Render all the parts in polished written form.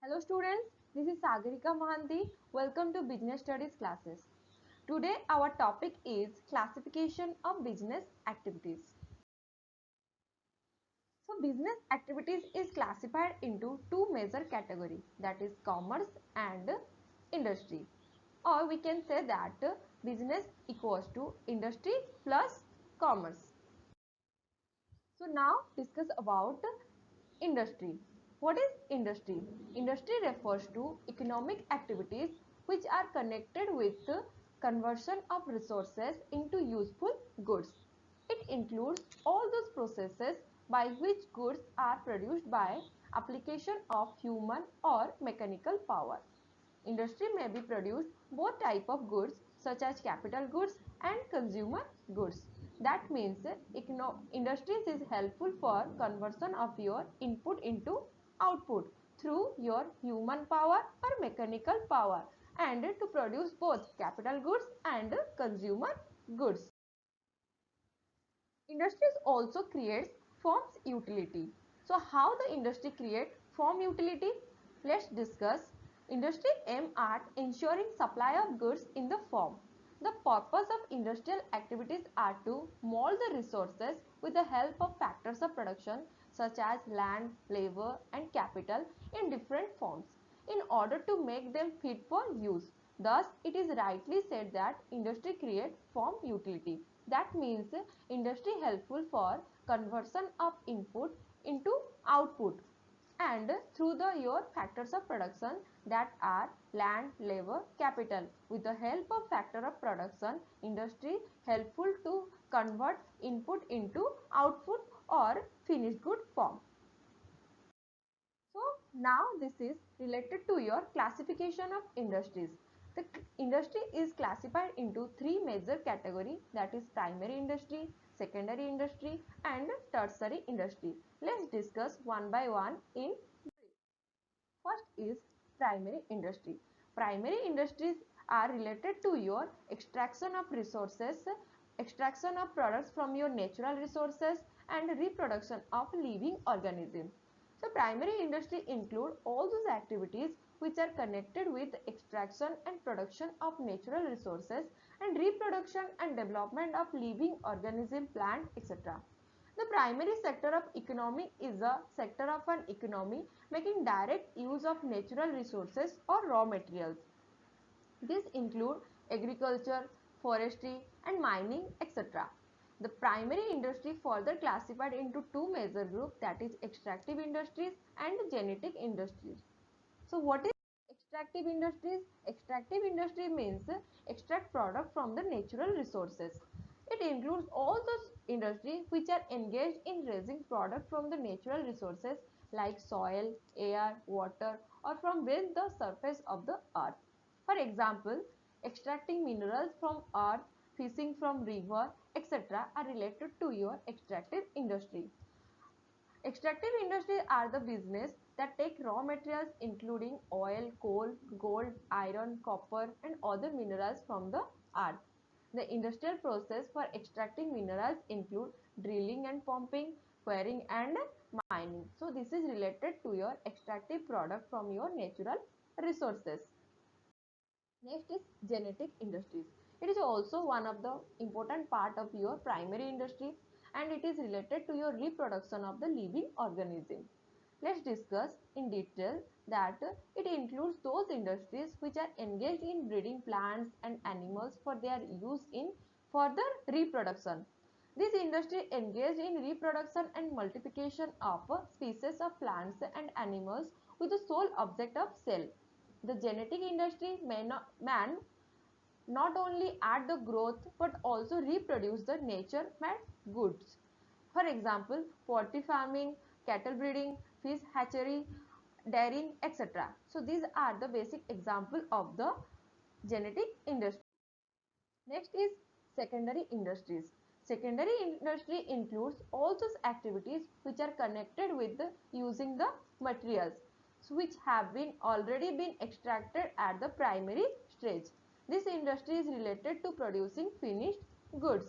Hello students, this is Sagarika Mahanti. Welcome to Business Studies classes. Today our topic is classification of business activities. So business activities is classified into two major categories, that is commerce and industry. Or we can say that business equals to industry plus commerce. So now discuss about industry. What is industry? Industry refers to economic activities which are connected with the conversion of resources into useful goods. It includes all those processes by which goods are produced by application of human or mechanical power. Industry may be produced both type of goods such as capital goods and consumer goods. That means industries is helpful for conversion of your input into output through your human power or mechanical power and to produce both capital goods and consumer goods. Industries also creates firms utility. So how the industry create firm utility? Let's discuss. Industry aim at ensuring supply of goods in the firm. The purpose of industrial activities are to mold the resources with the help of factors of production such as land, labor and capital in different forms in order to make them fit for use. Thus, it is rightly said that industry creates firm utility. That means industry helpful for conversion of input into output and through the your factors of production that are land, labor, capital. With the help of factor of production, industry helpful to convert input into output or finished good form. So now this is related to your classification of industries. The industry is classified into three major categories, that is primary industry, secondary industry and tertiary industry. Let's discuss one by one in brief. First is primary industry. Primary industries are related to your extraction of resources, extraction of products from your natural resources and reproduction of living organisms. So primary industry include all those activities which are connected with extraction and production of natural resources and reproduction and development of living organism, plant, etc. The primary sector of economy is a sector of an economy making direct use of natural resources or raw materials. These include agriculture, forestry and mining, etc. The primary industry further classified into two major groups, that is extractive industries and genetic industries. So what is extractive industries? Extractive industry means extract product from the natural resources. It includes all those industries which are engaged in raising product from the natural resources like soil, air, water or from beneath the surface of the earth. For example, extracting minerals from earth, fishing from river, etc. are related to your extractive industry. Extractive industries are the business that take raw materials including oil, coal, gold, iron, copper and other minerals from the earth. The industrial process for extracting minerals include drilling and pumping, quarrying and mining. So this is related to your extractive product from your natural resources. Next is genetic industries. It is also one of the important part of your primary industry and it is related to your reproduction of the living organism. Let's discuss in detail that it includes those industries which are engaged in breeding plants and animals for their use in further reproduction. This industry engaged in reproduction and multiplication of species of plants and animals with the sole object of sale. The genetic industry man not only add the growth but also reproduce the nature made goods. For example, poultry farming, cattle breeding, fish hatchery, dairying, etc. So these are the basic example of the genetic industry. Next is secondary industries. Secondary industry includes all those activities which are connected with using the materials which have been already been extracted at the primary stage. This industry is related to producing finished goods.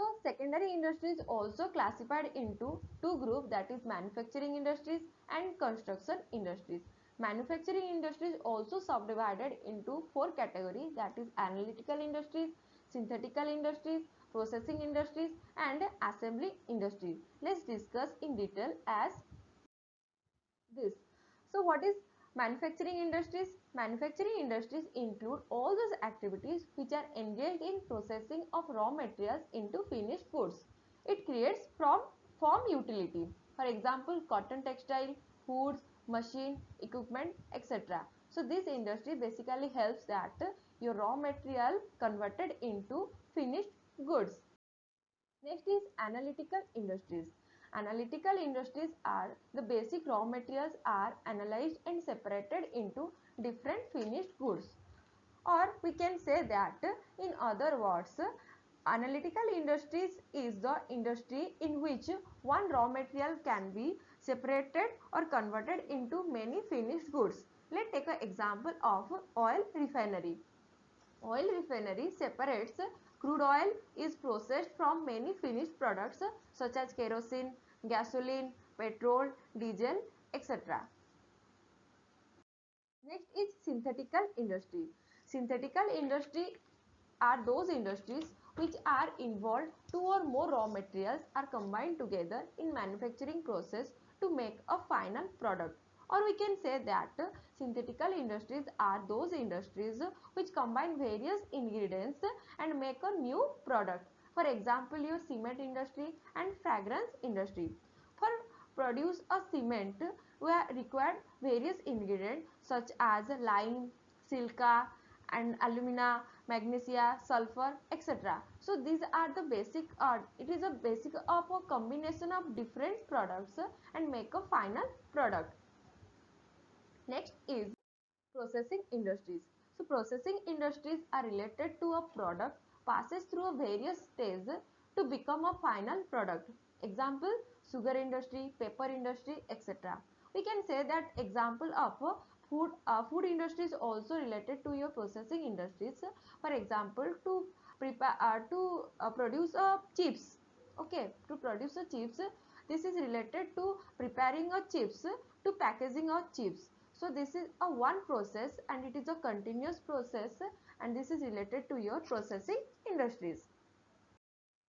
So secondary industry is also classified into two groups, that is manufacturing industries and construction industries. Manufacturing industries also subdivided into four categories, that is analytical industries, synthetical industries, processing industries and assembly industries. Let's discuss in detail as this. So what is manufacturing industries? Manufacturing industries include all those activities which are engaged in processing of raw materials into finished goods. It creates from form utility. For example, cotton textile, foods, machine, equipment, etc. So this industry basically helps that your raw material converted into finished goods. Next is analytical industries. Analytical industries are the basic raw materials are analyzed and separated into different finished goods. Or we can say that in other words, analytical industries is the industry in which one raw material can be separated or converted into many finished goods. Let's take an example of oil refinery. Oil refinery separates crude oil is processed from many finished products such as kerosene, gasoline, petrol, diesel, etc. Next is synthetical industry. Synthetical industry are those industries which are involved two or more raw materials are combined together in manufacturing process to make a final product. Or we can say that synthetical industries are those industries which combine various ingredients and make a new product. For example, your cement industry and fragrance industry. For produce a cement, we are required various ingredients such as lime, silica and alumina, magnesia, sulfur, etc. So these are the basic, it is a basic of a combination of different products and make a final product. Next is processing industries. So processing industries are related to a product passes through a various stages to become a final product. Example, sugar industry, paper industry, etc. We can say that example of food industry is also related to your processing industries. For example, to prepare produce chips. Okay, to produce a chips, this is related to preparing a chips to packaging of chips. So this is a one process and it is a continuous process and this is related to your processing industries.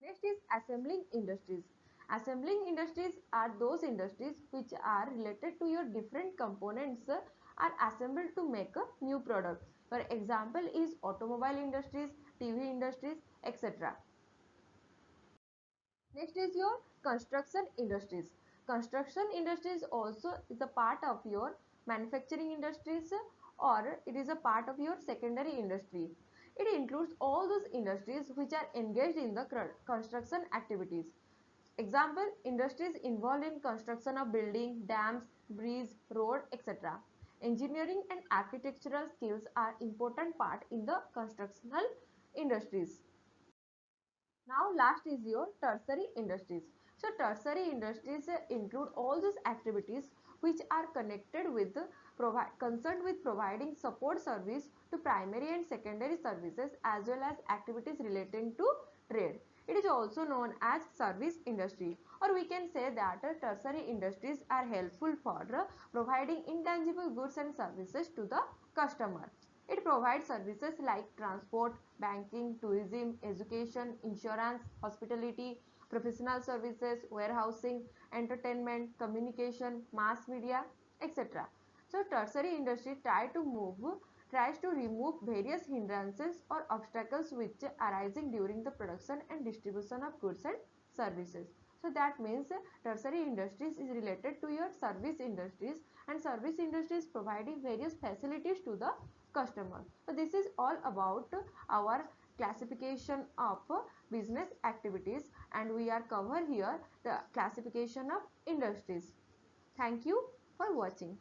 Next is assembling industries. Assembling industries are those industries which are related to your different components are assembled to make a new product. For example is automobile industries, TV industries, etc. Next is your construction industries. Construction industries also is a part of your manufacturing industries or it is a part of your secondary industry. It includes all those industries which are engaged in the construction activities. Example, industries involved in construction of building, dams, bridge, road, etc. Engineering and architectural skills are important part in the constructional industries. Now last is your tertiary industries. So tertiary industries include all those activities which are connected with concerned with providing support service to primary and secondary services as well as activities relating to trade. It is also known as service industry, or we can say that tertiary industries are helpful for providing intangible goods and services to the customer. It provides services like transport, banking, tourism, education, insurance, hospitality, professional services, warehousing, entertainment, communication, mass media, etc. So tertiary industry tries to remove various hindrances or obstacles which arising during the production and distribution of goods and services. So that means tertiary industries is related to your service industries and service industries providing various facilities to the customer. So this is all about our classification of business activities and we are cover here the classification of industries. Thank you for watching.